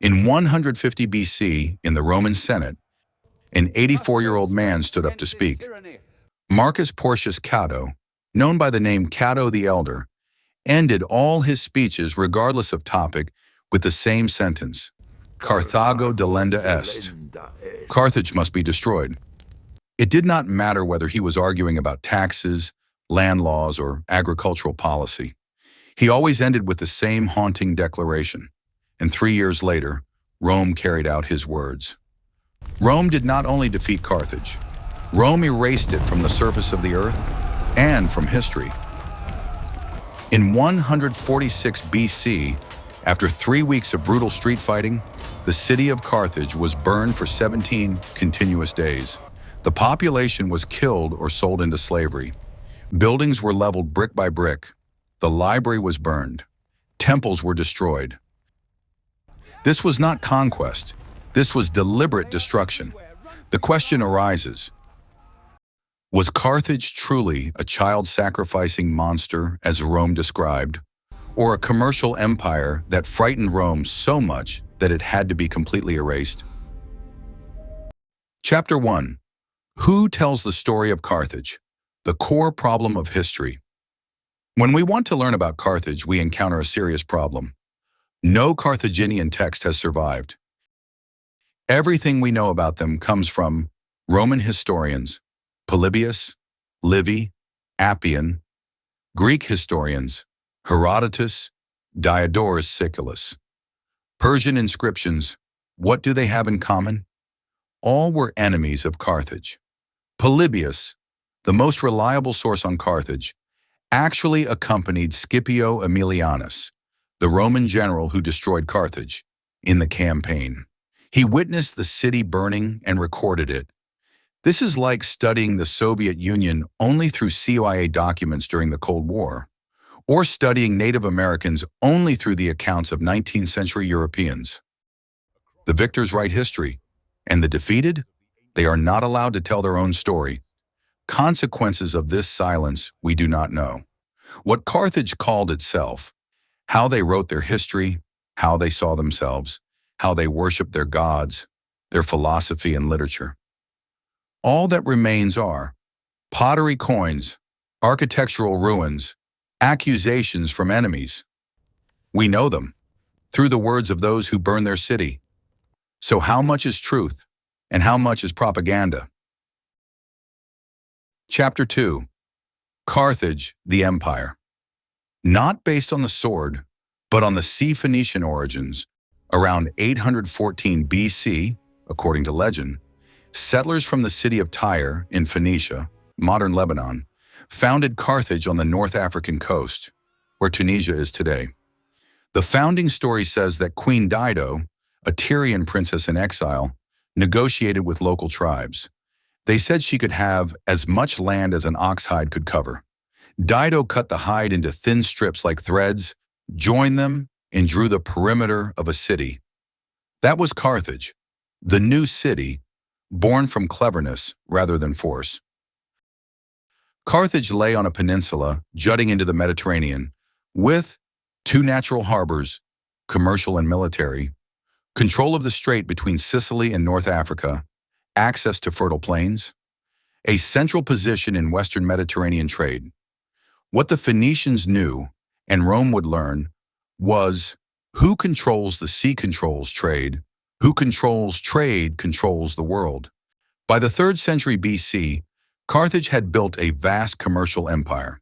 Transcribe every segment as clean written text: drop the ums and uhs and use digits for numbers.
In 150 BC, in the Roman Senate, an 84-year-old man stood up to speak. Marcus Porcius Cato, known by the name Cato the Elder, ended all his speeches regardless of topic with the same sentence: Carthago delenda est. Carthage must be destroyed. It did not matter whether he was arguing about taxes, land laws, or agricultural policy. He always ended with the same haunting declaration. And 3 years later, Rome carried out his words. Rome did not only defeat Carthage, Rome erased it from the surface of the earth and from history. In 146 BC, after 3 weeks of brutal street fighting, the city of Carthage was burned for 17 continuous days. The population was killed or sold into slavery. Buildings were leveled brick by brick. The library was burned. Temples were destroyed. This was not conquest. This was deliberate destruction. The question arises: was Carthage truly a child-sacrificing monster, as Rome described, or a commercial empire that frightened Rome so much that it had to be completely erased? Chapter 1. Who tells the story of Carthage? The core problem of history. When we want to learn about Carthage, we encounter a serious problem. No Carthaginian text has survived. Everything we know about them comes from Roman historians, Polybius, Livy, Appian; Greek historians, Herodotus, Diodorus Siculus; Persian inscriptions. What do they have in common? All were enemies of Carthage. Polybius, the most reliable source on Carthage, actually accompanied Scipio Aemilianus, the Roman general who destroyed Carthage, in the campaign. He witnessed the city burning and recorded it. This is like studying the Soviet Union only through CIA documents during the Cold War, or studying Native Americans only through the accounts of 19th century Europeans. The victors write history, and the defeated, they are not allowed to tell their own story. Consequences of this silence we do not know. What Carthage called itself, how they wrote their history, how they saw themselves, how they worshiped their gods, their philosophy and literature. All that remains are pottery coins, architectural ruins, accusations from enemies. We know them through the words of those who burn their city. So how much is truth and how much is propaganda? Chapter 2. Carthage, the Empire. Not based on the sword, but on the sea Phoenician origins, around 814 BC, according to legend, settlers from the city of Tyre in Phoenicia, modern Lebanon, founded Carthage on the North African coast, where Tunisia is today. The founding story says that Queen Dido, a Tyrian princess in exile, negotiated with local tribes. They said she could have as much land as an ox hide could cover. Dido cut the hide into thin strips like threads, joined them, and drew the perimeter of a city. That was Carthage, the new city, born from cleverness rather than force. Carthage lay on a peninsula jutting into the Mediterranean, with 2 natural harbors, commercial and military, control of the strait between Sicily and North Africa, access to fertile plains, a central position in Western Mediterranean trade. What the Phoenicians knew, and Rome would learn, was who controls the sea controls trade, who controls trade controls the world. By the 3rd century BC, Carthage had built a vast commercial empire.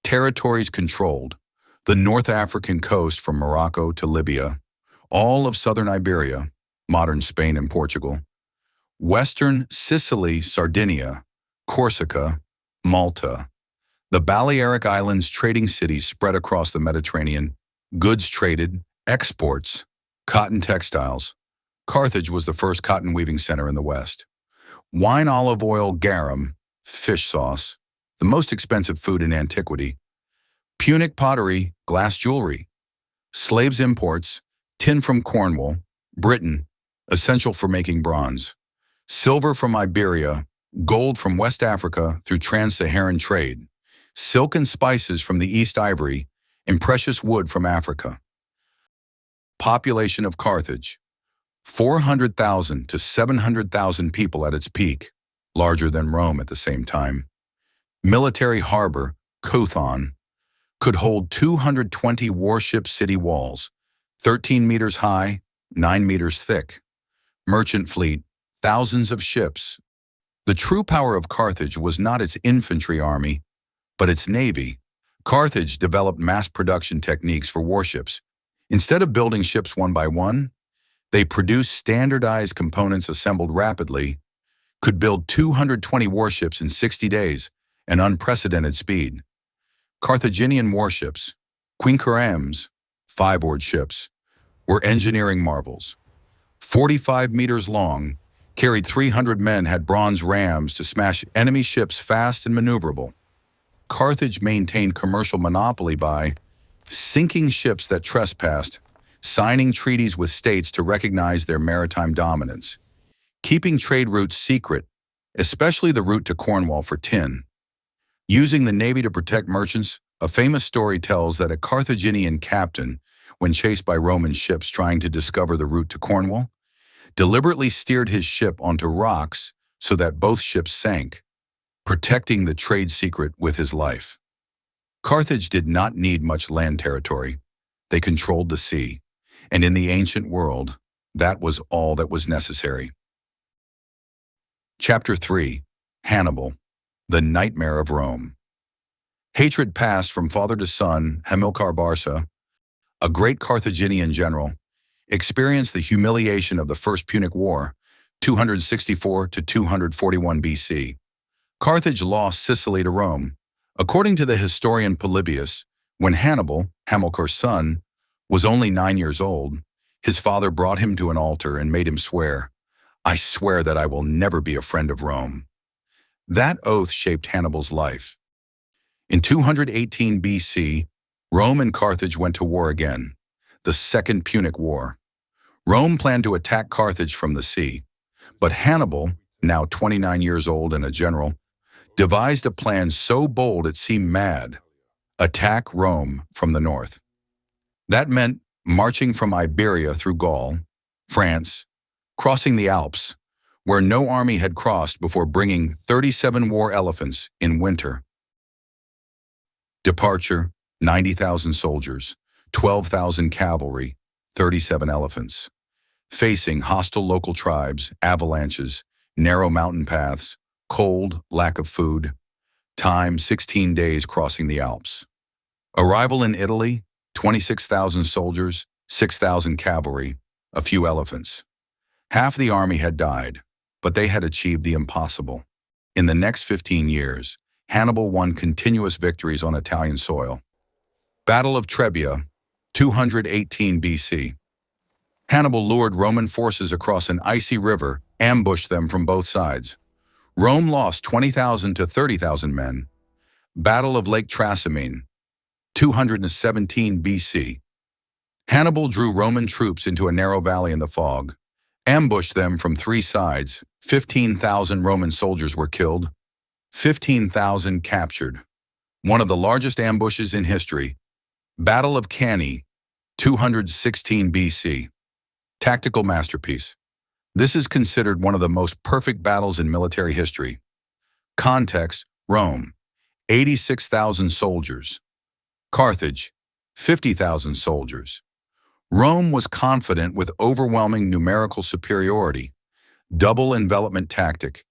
Territories controlled: the North African coast from Morocco to Libya, all of southern Iberia, modern Spain and Portugal, western Sicily, Sardinia, Corsica, Malta, the Balearic Islands trading cities spread across the Mediterranean, goods traded, exports, cotton textiles. Carthage was the first cotton weaving center in the West. Wine, olive oil, garum, fish sauce, the most expensive food in antiquity. Punic pottery, glass jewelry. Slaves imports, tin from Cornwall, Britain, essential for making bronze. Silver from Iberia, gold from West Africa through trans-Saharan trade. Silk and spices from the East Ivory, and precious wood from Africa. Population of Carthage, 400,000 to 700,000 people at its peak, larger than Rome at the same time. Military harbor, Kothon, could hold 220 warship city walls, 13 meters high, 9 meters thick. Merchant fleet, thousands of ships. The true power of Carthage was not its infantry army, but its navy. Carthage developed mass production techniques for warships. Instead of building ships one by one, they produced standardized components assembled rapidly, could build 220 warships in 60 days, an unprecedented speed. Carthaginian warships, quinqueremes, five-oared ships, were engineering marvels. 45 meters long, carried 300 men, had bronze rams to smash enemy ships fast and maneuverable. Carthage maintained commercial monopoly by sinking ships that trespassed, signing treaties with states to recognize their maritime dominance, keeping trade routes secret, especially the route to Cornwall for tin. Using the navy to protect merchants, a famous story tells that a Carthaginian captain, when chased by Roman ships trying to discover the route to Cornwall, deliberately steered his ship onto rocks so that both ships sank, protecting the trade secret with his life. Carthage did not need much land territory. They controlled the sea, and in the ancient world, that was all that was necessary. Chapter 3. Hannibal, the nightmare of Rome. Hatred passed from father to son. Hamilcar Barca, a great Carthaginian general, experienced the humiliation of the First Punic War, 264 to 241 BC. Carthage lost Sicily to Rome. According to the historian Polybius, when Hannibal, Hamilcar's son, was only 9 years old, his father brought him to an altar and made him swear, "I swear that I will never be a friend of Rome." That oath shaped Hannibal's life. In 218 BC, Rome and Carthage went to war again, the Second Punic War. Rome planned to attack Carthage from the sea, but Hannibal, now 29 years old and a general, devised a plan so bold it seemed mad: attack Rome from the north. That meant marching from Iberia through Gaul, France, crossing the Alps, where no army had crossed before, bringing 37 war elephants in winter. Departure: 90,000 soldiers, 12,000 cavalry, 37 elephants. Facing hostile local tribes, avalanches, narrow mountain paths, cold, lack of food. Time: 16 days crossing the Alps. Arrival in Italy: 26,000 soldiers, 6,000 cavalry, a few elephants. Half the army had died, but they had achieved the impossible. In the next 15 years, Hannibal won continuous victories on Italian soil. Battle of Trebia, 218 BC. Hannibal lured Roman forces across an icy river, ambushed them from both sides. Rome lost 20,000 to 30,000 men. Battle of Lake Trasimene, 217 BC. Hannibal drew Roman troops into a narrow valley in the fog, ambushed them from three sides. 15,000 Roman soldiers were killed, 15,000 captured. One of the largest ambushes in history. Battle of Cannae, 216 BC. Tactical masterpiece. This is considered one of the most perfect battles in military history. Context: Rome, 86,000 soldiers. Carthage, 50,000 soldiers. Rome was confident with overwhelming numerical superiority. Double envelopment tactic.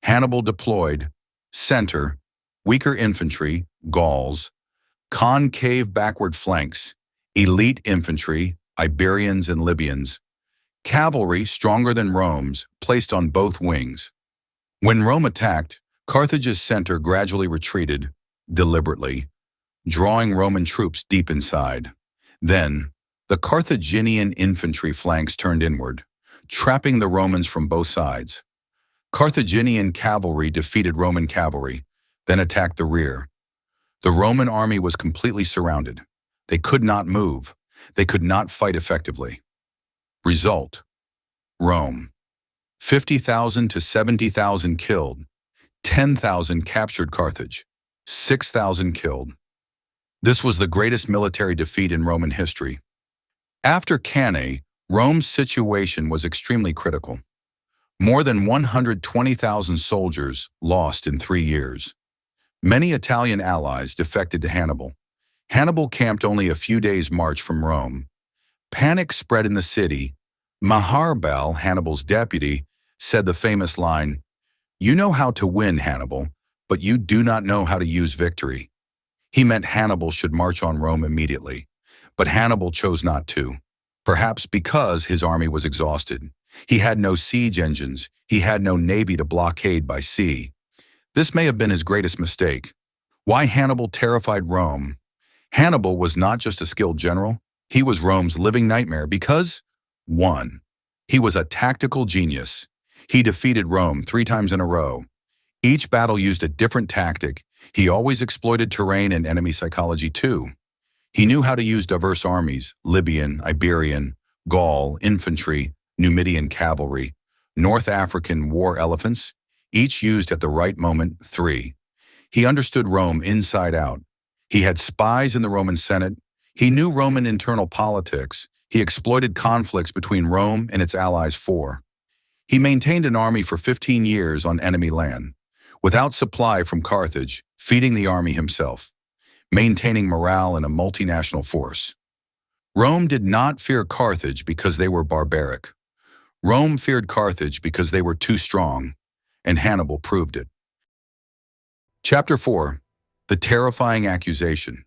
Hannibal deployed center, weaker infantry, Gauls, concave backward flanks, elite infantry, Iberians and Libyans, cavalry stronger than Rome's, placed on both wings. When Rome attacked, Carthage's center gradually retreated, deliberately, drawing Roman troops deep inside. Then, the Carthaginian infantry flanks turned inward, trapping the Romans from both sides. Carthaginian cavalry defeated Roman cavalry, then attacked the rear. The Roman army was completely surrounded. They could not move. They could not fight effectively. Result: Rome, 50,000 to 70,000 killed, 10,000 captured Carthage, 6,000 killed. This was the greatest military defeat in Roman history. After Cannae, Rome's situation was extremely critical. More than 120,000 soldiers lost in 3 years. Many Italian allies defected to Hannibal. Hannibal camped only a few days' march from Rome. Panic spread in the city. Maharbal, Hannibal's deputy, said the famous line, "You know how to win, Hannibal, but you do not know how to use victory." He meant Hannibal should march on Rome immediately, but Hannibal chose not to. Perhaps because his army was exhausted. He had no siege engines. He had no navy to blockade by sea. This may have been his greatest mistake. Why Hannibal terrified Rome? Hannibal was not just a skilled general. He was Rome's living nightmare because, 1. He was a tactical genius. He defeated Rome 3 times in a row. Each battle used a different tactic. He always exploited terrain and enemy psychology too. He knew how to use diverse armies, Libyan, Iberian, Gaul, infantry, Numidian cavalry, North African war elephants, each used at the right moment. 3. He understood Rome inside out. He had spies in the Roman Senate. He knew Roman internal politics. He exploited conflicts between Rome and its allies. 4. He maintained an army for 15 years on enemy land, without supply from Carthage, feeding the army himself, maintaining morale in a multinational force. Rome did not fear Carthage because they were barbaric. Rome feared Carthage because they were too strong, and Hannibal proved it. Chapter 4. The terrifying accusation.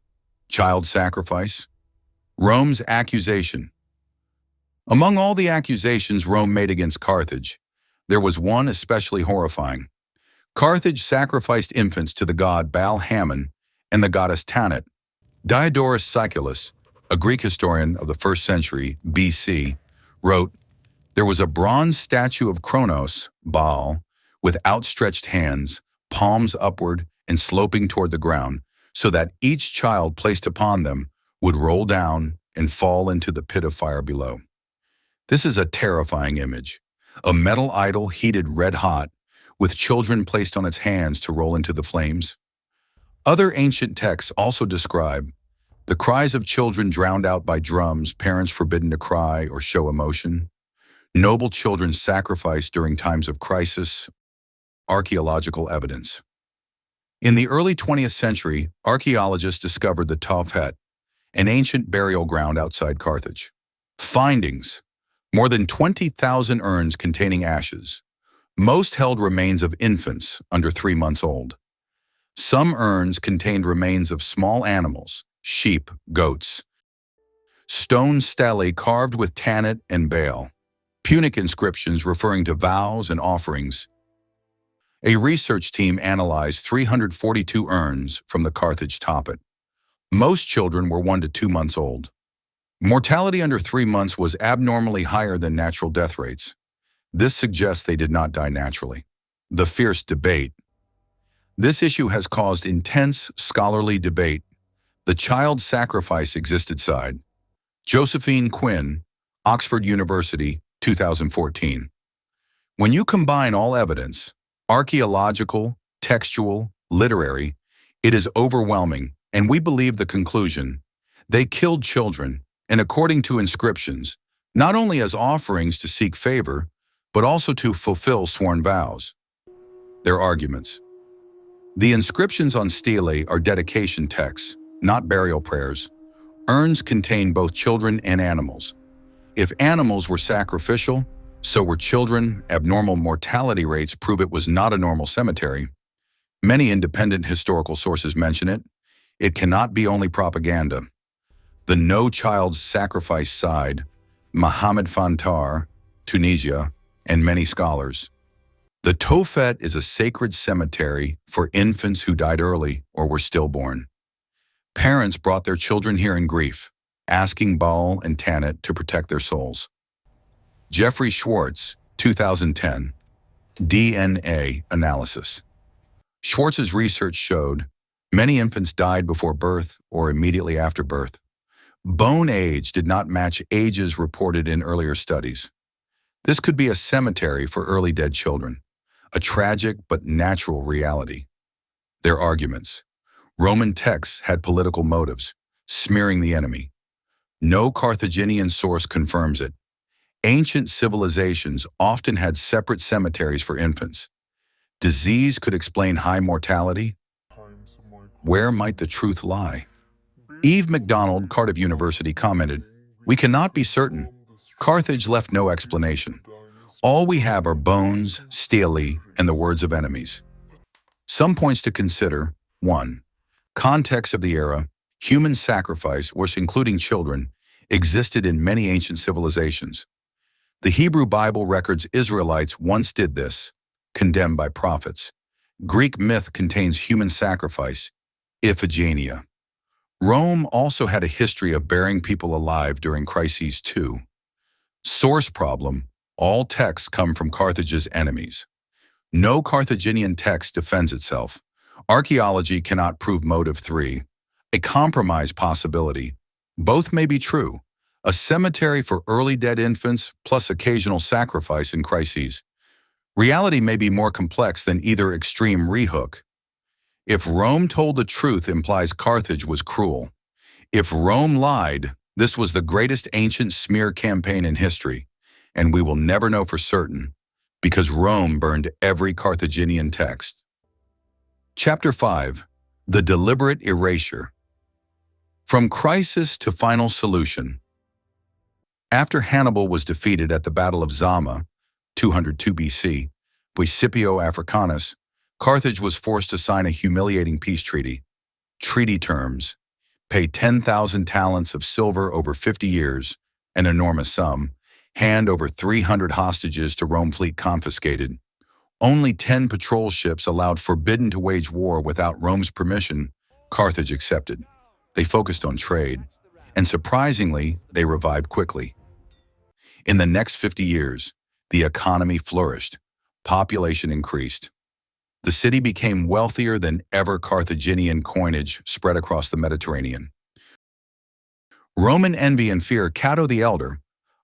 Child sacrifice. Rome's accusation. Among all the accusations Rome made against Carthage, there was one especially horrifying. Carthage sacrificed infants to the god Baal Hammon and the goddess Tanit. Diodorus Siculus, a Greek historian of the 1st century BC, wrote, "There was a bronze statue of Kronos, Baal, with outstretched hands, palms upward and sloping toward the ground, so that each child placed upon them would roll down and fall into the pit of fire below." This is a terrifying image. A metal idol heated red hot, with children placed on its hands to roll into the flames. Other ancient texts also describe the cries of children drowned out by drums, parents forbidden to cry or show emotion, noble children sacrificed during times of crisis, archaeological evidence. In the early 20th century, archaeologists discovered the Tophet, an ancient burial ground outside Carthage. Findings: more than 20,000 urns containing ashes. Most held remains of infants under 3 months old. Some urns contained remains of small animals, sheep, goats. Stone stelae carved with Tanit and Baal. Punic inscriptions referring to vows and offerings. A research team analyzed 342 urns from the Carthage Tophet. Most children were 1 to 2 months old. Mortality under 3 months was abnormally higher than natural death rates. This suggests they did not die naturally. The fierce debate. This issue has caused intense scholarly debate. The child sacrifice existed side. Josephine Quinn, Oxford University, 2014. When you combine all evidence, archaeological, textual, literary, it is overwhelming, and we believe the conclusion. They killed children, and according to inscriptions, not only as offerings to seek favor, but also to fulfill sworn vows. Their arguments. The inscriptions on stelae are dedication texts, not burial prayers. Urns contain both children and animals. If animals were sacrificial, so were children. Abnormal mortality rates prove it was not a normal cemetery. Many independent historical sources mention it. It cannot be only propaganda. The No Child Sacrifice side, Mohammed Fantar, Tunisia, and many scholars. The Tophet is a sacred cemetery for infants who died early or were stillborn. Parents brought their children here in grief, asking Baal and Tanit to protect their souls. Jeffrey Schwartz, 2010, DNA analysis. Schwartz's research showed many infants died before birth or immediately after birth. Bone age did not match ages reported in earlier studies. This could be a cemetery for early dead children, a tragic but natural reality. Their arguments. Roman texts had political motives, smearing the enemy. No Carthaginian source confirms it. Ancient civilizations often had separate cemeteries for infants. Disease could explain high mortality. Where might the truth lie? Eve MacDonald, Cardiff University, commented, "We cannot be certain. Carthage left no explanation. All we have are bones, stele, and the words of enemies." Some points to consider: 1. Context of the era. Human sacrifice, which including children, existed in many ancient civilizations. The Hebrew Bible records Israelites once did this, condemned by prophets. Greek myth contains human sacrifice, Iphigenia. Rome also had a history of burying people alive during crises too. Source problem: all texts come from Carthage's enemies. No Carthaginian text defends itself. Archaeology cannot prove motive. 3. A compromise possibility. Both may be true. A cemetery for early dead infants plus occasional sacrifice in crises. Reality may be more complex than either extreme rehook. If Rome told the truth implies Carthage was cruel. If Rome lied, this was the greatest ancient smear campaign in history, and we will never know for certain, because Rome burned every Carthaginian text. Chapter 5. The Deliberate Erasure. From crisis to final solution. After Hannibal was defeated at the Battle of Zama, 202 BC, by Scipio Africanus, Carthage was forced to sign a humiliating peace treaty. Treaty terms: pay 10,000 talents of silver over 50 years, an enormous sum, hand over 300 hostages to Rome fleet confiscated. Only 10 patrol ships allowed, forbidden to wage war without Rome's permission. Carthage accepted. They focused on trade, and surprisingly, they revived quickly. In the next 50 years, the economy flourished. Population increased. The city became wealthier than ever. Carthaginian coinage spread across the Mediterranean. Roman envy and fear. Cato the Elder,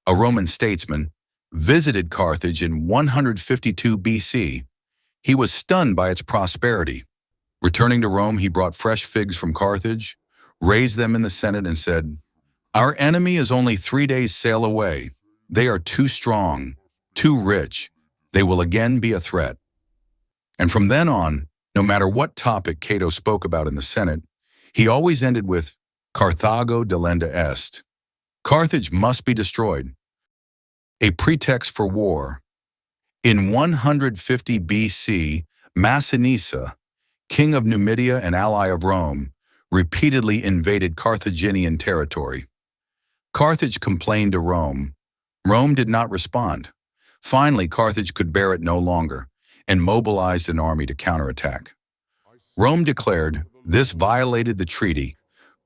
a Roman statesman, visited Carthage in 152 BC. He was stunned by its prosperity. Returning to Rome, he brought fresh figs from Carthage, raised them in the Senate, and said, "Our enemy is only 3 days' sail away. They are too strong, too rich. They will again be a threat." And from then on, no matter what topic Cato spoke about in the Senate, he always ended with, "Carthago delenda est." Carthage must be destroyed. A pretext for war. In 150 BC, Massinissa, king of Numidia and ally of Rome, repeatedly invaded Carthaginian territory. Carthage complained to Rome. Rome did not respond. Finally, Carthage could bear it no longer and mobilized an army to counterattack. Rome declared this violated the treaty.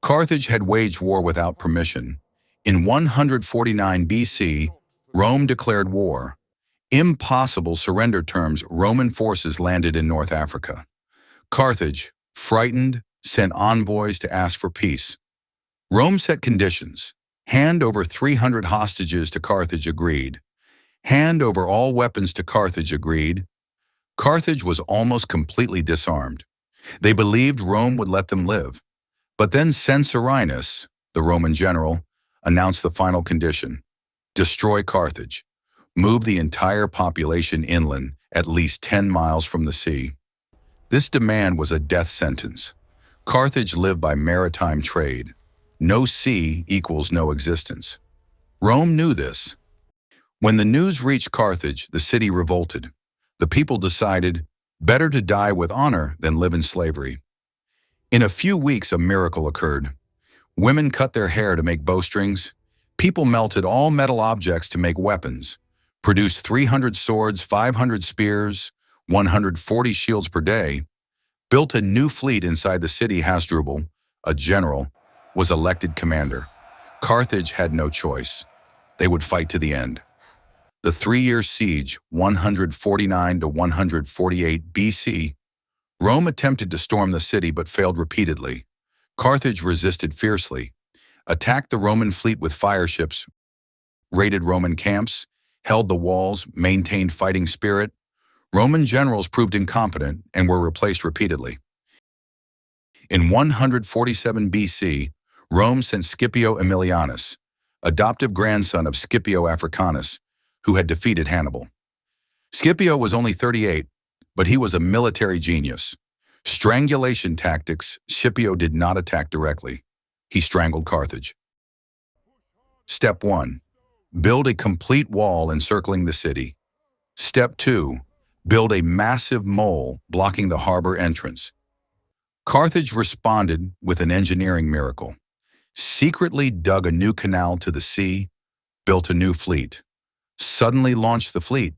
Carthage had waged war without permission. In 149 BC, Rome declared war. Impossible surrender terms. Roman forces landed in North Africa. Carthage, frightened, sent envoys to ask for peace. Rome set conditions. Hand over 300 hostages to Carthage. Agreed. Hand over all weapons to Carthage. Agreed. Carthage was almost completely disarmed. They believed Rome would let them live. But then Censorinus, the Roman general, announced the final condition: destroy Carthage. Move the entire population inland, at least 10 miles from the sea. This demand was a death sentence. Carthage lived by maritime trade. No sea equals no existence. Rome knew this. When the news reached Carthage, the city revolted. The people decided, better to die with honor than live in slavery. In a few weeks, a miracle occurred. Women cut their hair to make bowstrings. People melted all metal objects to make weapons, produced 300 swords, 500 spears, 140 shields per day, built a new fleet inside the city. Hasdrubal, a general, was elected commander. Carthage had no choice. They would fight to the end. The 3-year siege, 149 to 148 BC, Rome attempted to storm the city but failed repeatedly. Carthage resisted fiercely, attacked the Roman fleet with fireships, raided Roman camps, held the walls, maintained fighting spirit. Roman generals proved incompetent and were replaced repeatedly. In 147 BC, Rome sent Scipio Aemilianus, adoptive grandson of Scipio Africanus, who had defeated Hannibal. Scipio was only 38, but he was a military genius. Strangulation tactics. Scipio did not attack directly. He strangled Carthage. Step 1. Build a complete wall encircling the city. Step 2. Build a massive mole blocking the harbor entrance. Carthage responded with an engineering miracle. Secretly dug a new canal to the sea, built a new fleet, suddenly launched the fleet.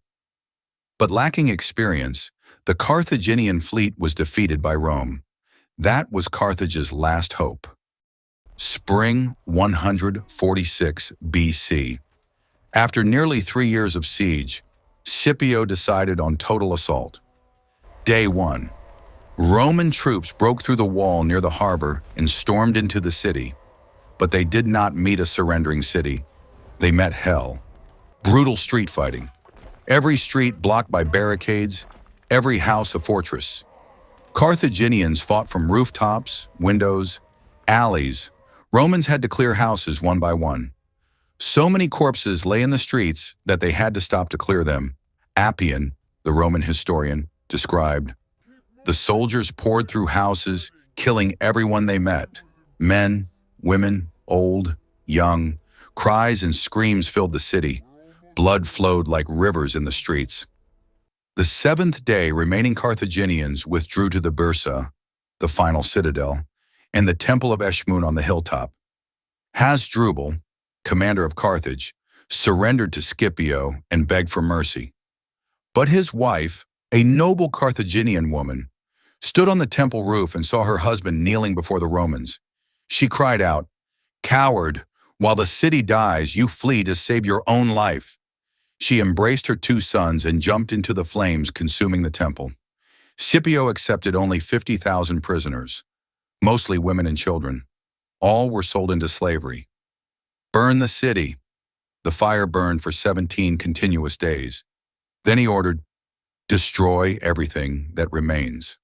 But lacking experience, the Carthaginian fleet was defeated by Rome. That was Carthage's last hope. Spring 146 BC. After nearly 3 years of siege, Scipio decided on total assault. Day 1. Roman troops broke through the wall near the harbor and stormed into the city. But they did not meet a surrendering city. They met hell. Brutal street fighting. Every street blocked by barricades, every house a fortress. Carthaginians fought from rooftops, windows, alleys. Romans had to clear houses one by one. So many corpses lay in the streets that they had to stop to clear them. Appian, the Roman historian, described, "The soldiers poured through houses, killing everyone they met. Men, women, old, young. Cries and screams filled the city. Blood flowed like rivers in the streets." The 7th day, remaining Carthaginians withdrew to the Bursa, the final citadel, and the temple of Eshmun on the hilltop. Hasdrubal, commander of Carthage, surrendered to Scipio and begged for mercy. But his wife, a noble Carthaginian woman, stood on the temple roof and saw her husband kneeling before the Romans. She cried out, "Coward, while the city dies, you flee to save your own life." She embraced her 2 sons and jumped into the flames, consuming the temple. Scipio accepted only 50,000 prisoners, mostly women and children. All were sold into slavery. Burn the city. The fire burned for 17 continuous days. Then he ordered, "Destroy everything that remains."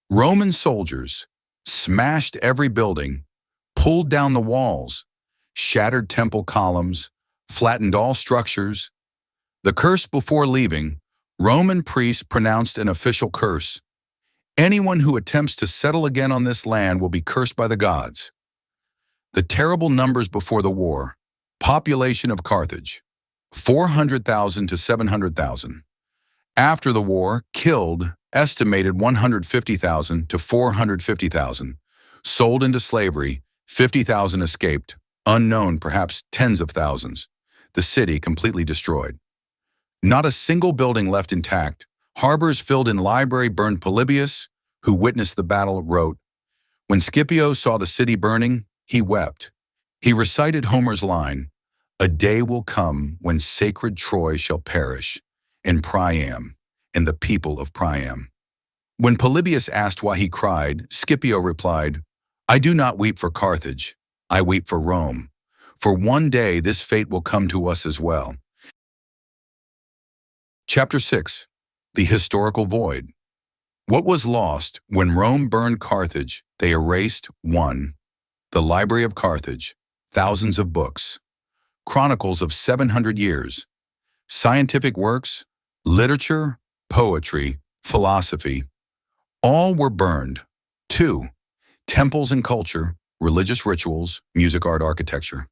Roman soldiers smashed every building, pulled down the walls, shattered temple columns, flattened all structures. The curse before leaving, Roman priests pronounced an official curse. Anyone who attempts to settle again on this land will be cursed by the gods. The terrible numbers before the war. Population of Carthage, 400,000 to 700,000. After the war, killed, estimated 150,000 to 450,000. Sold into slavery, 50,000 escaped, unknown perhaps tens of thousands. The city completely destroyed. Not a single building left intact. Harbors filled in. Library burned. Polybius, who witnessed the battle, wrote, "When Scipio saw the city burning, he wept. He recited Homer's line, 'A day will come when sacred Troy shall perish, and Priam, and the people of Priam.'" When Polybius asked why he cried, Scipio replied, "I do not weep for Carthage, I weep for Rome. For one day this fate will come to us as well." Chapter 6. The Historical Void. What was lost when Rome burned Carthage? They erased 1. The Library of Carthage, thousands of books. Chronicles of 700 years. Scientific works, literature, poetry, philosophy. All were burned. 2. Temples and culture, religious rituals, music, art, architecture.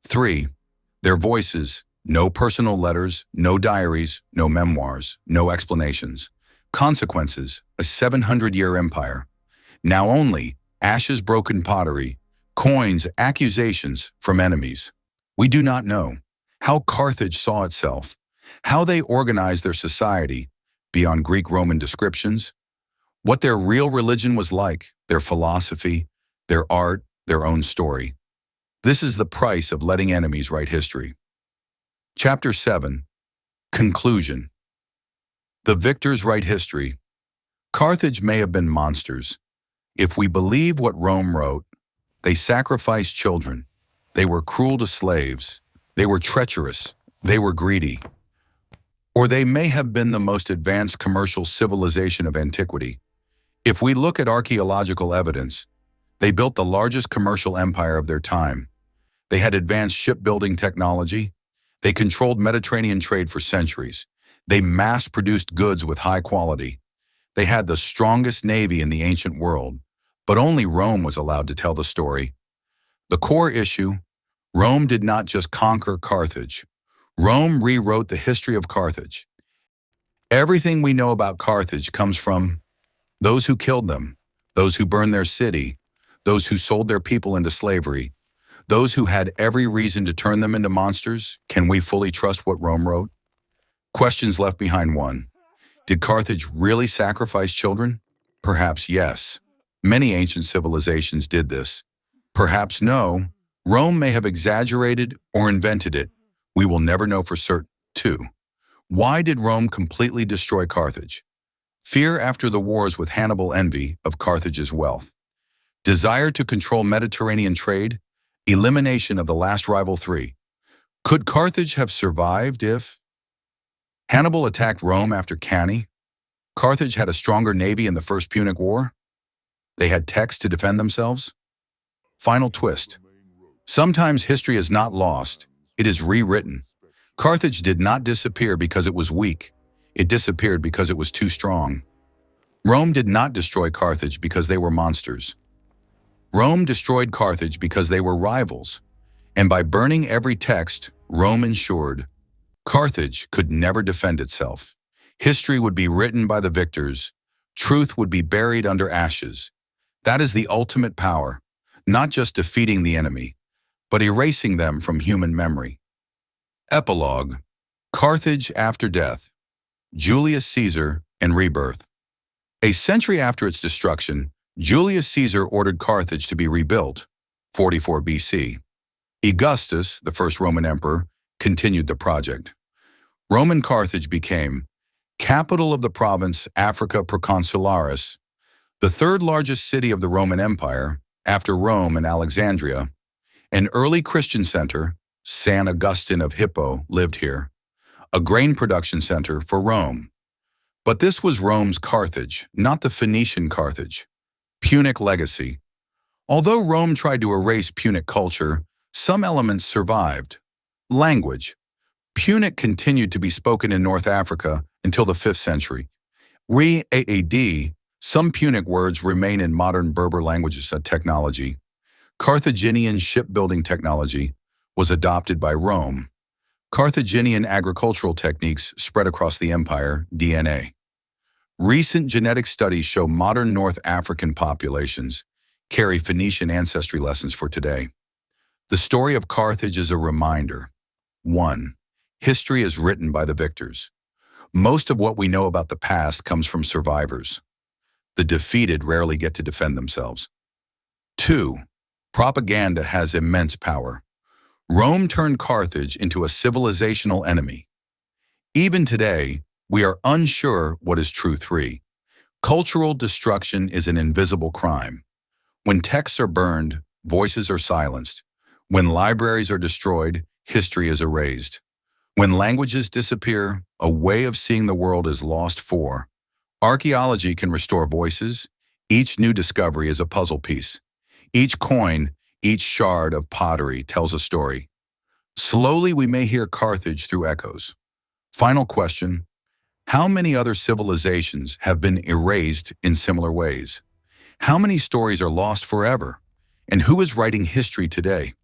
3. Their voices, no personal letters, no diaries, no memoirs, no explanations. Consequences, a 700-year empire. Now only ashes, broken pottery, coins, accusations from enemies. We do not know how Carthage saw itself, how they organized their society beyond Greek-Roman descriptions, what their real religion was like, their philosophy, their art, their own story. This is the price of letting enemies write history. Chapter 7. Conclusion. The victors write history. Carthage may have been monsters. If we believe what Rome wrote, they sacrificed children. They were cruel to slaves. They were treacherous. They were greedy. Or they may have been the most advanced commercial civilization of antiquity. If we look at archaeological evidence, they built the largest commercial empire of their time. They had advanced shipbuilding technology. They controlled Mediterranean trade for centuries. They mass-produced goods with high quality. They had the strongest navy in the ancient world, but only Rome was allowed to tell the story. The core issue: Rome did not just conquer Carthage. Rome rewrote the history of Carthage. Everything we know about Carthage comes from those who killed them, those who burned their city, those who sold their people into slavery, those who had every reason to turn them into monsters. Can we fully trust what Rome wrote? Questions left behind. 1. Did Carthage really sacrifice children? Perhaps yes. Many ancient civilizations did this. Perhaps no. Rome may have exaggerated or invented it. We will never know for certain. 2. Why did Rome completely destroy Carthage? Fear after the wars with Hannibal, envy of Carthage's wealth, desire to control Mediterranean trade, elimination of the last rival. 3. Could Carthage have survived if Hannibal attacked Rome after Cannae? Carthage had a stronger navy in the First Punic War? They had texts to defend themselves? Final twist. Sometimes history is not lost, it is rewritten. Carthage did not disappear because it was weak. It disappeared because it was too strong. Rome did not destroy Carthage because they were monsters. Rome destroyed Carthage because they were rivals. And by burning every text, Rome ensured Carthage could never defend itself. History would be written by the victors. Truth would be buried under ashes. That is the ultimate power, not just defeating the enemy, but erasing them from human memory. Epilogue: Carthage after death, Julius Caesar and rebirth. A century after its destruction, Julius Caesar ordered Carthage to be rebuilt, 44 BC. Augustus, the first Roman emperor, continued the project. Roman Carthage became capital of the province Africa Proconsularis, the third largest city of the Roman Empire, after Rome and Alexandria. An early Christian center, San Augustine of Hippo, lived here, a grain production center for Rome. But this was Rome's Carthage, not the Phoenician Carthage. Punic legacy. Although Rome tried to erase Punic culture, some elements survived. Language. Punic continued to be spoken in North Africa until the 5th century. Re-AAD, some Punic words remain in modern Berber languages. Technology. Carthaginian shipbuilding technology was adopted by Rome. Carthaginian agricultural techniques spread across the empire. DNA. Recent genetic studies show modern North African populations carry Phoenician ancestry lessons for today. The story of Carthage is a reminder. 1. History is written by the victors. Most of what we know about the past comes from survivors. The defeated rarely get to defend themselves. 2. Propaganda has immense power. Rome turned Carthage into a civilizational enemy. Even today, we are unsure what is true. 3. Cultural destruction is an invisible crime. When texts are burned, voices are silenced. When libraries are destroyed, history is erased. When languages disappear, a way of seeing the world is lost. 4. Archaeology can restore voices. Each new discovery is a puzzle piece. Each coin, each shard of pottery tells a story. Slowly we may hear Carthage through echoes. Final question: how many other civilizations have been erased in similar ways? How many stories are lost forever? And who is writing history today?